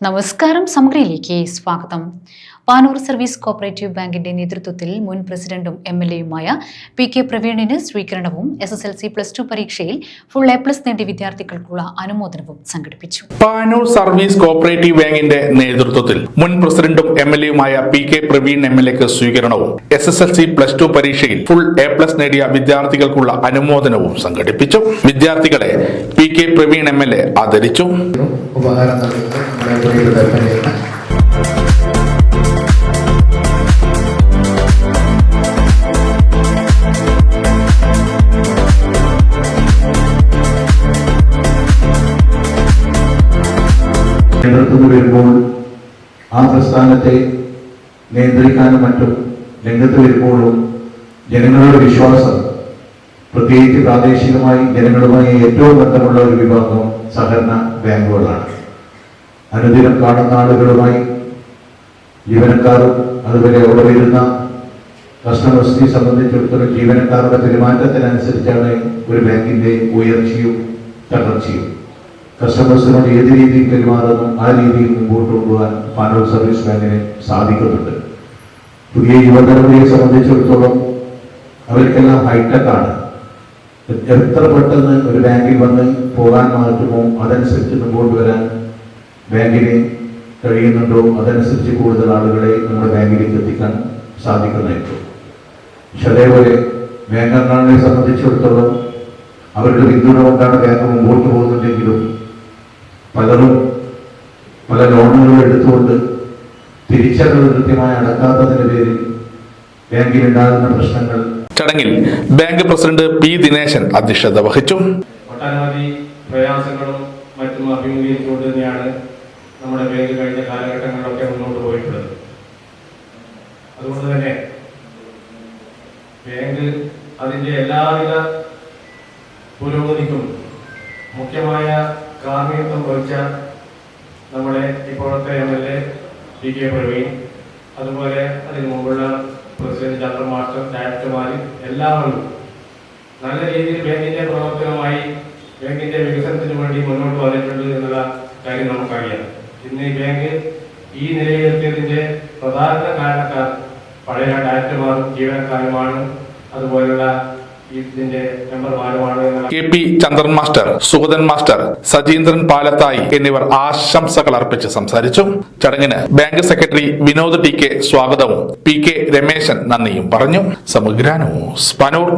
നമസ്കാരം. സമഗ്രയിലേക്ക് സ്വാഗതം. Panoor service cooperative ബാങ്കിന്റെ നേതൃത്വത്തിൽ മുൻ പ്രസിഡന്റും എംഎൽഎയുമായ പി.കെ. പ്രവീണിന് സ്വീകരണവും SSLC+2 പരീക്ഷയിൽ ഫുൾ A+ നേടിയ വിദ്യാർത്ഥികൾക്കുള്ള അനുമോദനവും സംഘടിപ്പിച്ചു. പാനൂർ സർവീസ് കോഓപ്പറേറ്റീവ് ബാങ്കിന്റെ നേതൃത്വത്തിൽ മുൻ പ്രസിഡന്റും എംഎൽഎയുമായ പി.കെ. പ്രവീൺ എംഎൽഎക്ക് സ്വീകരണവും SSLC+2 പരീക്ഷയിൽ ഫുൾ A+ നേടിയ വിദ്യാർത്ഥികൾക്കുള്ള അനുമോദനവും സംഘടിപ്പിച്ചു. വിദ്യാർത്ഥികളെ പി.കെ. പ്രവീൺ എംഎൽഎ ആദരിച്ചു. നേതൃത്വത്തിൽ വരുമ്പോൾ ആ പ്രസ്ഥാനത്തെ നിയന്ത്രിക്കാനും മറ്റും രംഗത്ത് വരുമ്പോഴും ജനങ്ങളുടെ വിശ്വാസം, പ്രത്യേകിച്ച് പ്രാദേശികമായി ജനങ്ങളുമായി ഏറ്റവും ബന്ധമുള്ള ഒരു വിഭാഗം സഹകരണ ബാങ്കുകളാണ്. അനുദിനം കാണുന്ന ആളുകളുമായി ജീവനക്കാരും അതുപോലെ അവിടെ വരുന്ന കസ്റ്റമേഴ്സിനെ സംബന്ധിച്ചിടത്തോളം ജീവനക്കാരുടെ പെരുമാറ്റത്തിനനുസരിച്ചാണ് ഒരു ബാങ്കിന്റെ ഉയർച്ചയും തകർച്ചയും. കസ്റ്റമേഴ്സിനോട് ഏത് രീതിയിൽ പെരുമാറുന്നു ആ രീതിയിൽ മുമ്പോട്ട് കൊണ്ടുപോകാൻ പാനൂർ സർവീസ് ബാങ്കിന് സാധിക്കുന്നുണ്ട്. പുതിയ യുവതലമുറയെ സംബന്ധിച്ചിടത്തോളം അവർക്കെല്ലാം ഹൈടെക് ആണ്. എത്ര പെട്ടെന്ന് ഒരു ബാങ്കിൽ വന്ന് പോകാൻ മാറ്റുമോ അതനുസരിച്ച് മുമ്പോട്ട് വരാൻ ബാങ്കിന് കഴിയുന്നുണ്ടോ അതനുസരിച്ച് കൂടുതൽ ആളുകളെ നമ്മുടെ ബാങ്കിലേക്ക് എത്തിക്കാൻ സാധിക്കുന്നുണ്ട്. പക്ഷെ അതേപോലെ ബാങ്ക് അംഗങ്ങളെ സംബന്ധിച്ചിടത്തോളം അവരുടെ പിന്തുണ കൊണ്ടാണ് ബാങ്ക് മുമ്പോട്ട് പോകുന്നുണ്ടെങ്കിലും പലരും പല ലോണുകൾ എടുത്തുകൊണ്ട് തിരിച്ചടവ് കൃത്യമായി അടക്കാത്തതിന്റെ പേരിൽ ബാങ്കിലുണ്ടാകുന്ന പ്രശ്നങ്ങൾ. ചടങ്ങിൽ ബാങ്ക് പ്രസിഡന്റ് പി. ദിനേശൻ അധ്യക്ഷത വഹിച്ചു. ഒട്ടനവധി പ്രയാസങ്ങളും മറ്റും അഭിമുഖീകരിച്ചുകൊണ്ട് തന്നെയാണ് നമ്മുടെ ബാങ്ക് കഴിഞ്ഞ കാലഘട്ടങ്ങളിലൊക്കെ മുന്നോട്ട് പോയിട്ടുള്ളത്. അതുകൊണ്ട് തന്നെ ബാങ്ക് അതിൻ്റെ എല്ലാവിധ പുരോഗതിക്കും മുഖ്യമായ കാർമ്മികത്വം വഹിച്ച നമ്മുടെ ഇപ്പോഴത്തെ എംഎൽഎ പി.കെ. പ്രവീൺ, അതുപോലെ അതിനു മുമ്പുള്ള പ്രസിഡന്റ് ചന്ദ്രൻ മാസ്റ്റർ, ഡയറക്ടർമാർ എല്ലാവരും നല്ല രീതിയിൽ ബാങ്കിന്റെ പ്രവർത്തനമായി ബാങ്കിന്റെ വികസനത്തിന് വേണ്ടി മുന്നോട്ട് വന്നിട്ടുണ്ട് എന്നുള്ള കാര്യം നമുക്കറിയാം. ഇന്ന് ഈ ബാങ്ക് ഈ നിലയിലെത്തിയതിന്റെ പ്രധാന കാരണക്കാർ പഴയ ഡയറക്ടർമാരും ജീവനക്കാരുമാണ്, അതുപോലുള്ള കെ.പി. ചന്ദ്രൻ മാസ്റ്റർ, സുഗതൻ മാസ്റ്റർ, സജീന്ദ്രൻ പാലത്തായി എന്നിവർ ആശംസകൾ അർപ്പിച്ച് സംസാരിച്ചു. ചടങ്ങിന് ബാങ്ക് സെക്രട്ടറി വിനോദ് ടി.കെ. സ്വാഗതവും പി.കെ. രമേശൻ നന്ദിയും പറഞ്ഞു. സമഗ്ര ന്യൂസ്, പാനൂർ.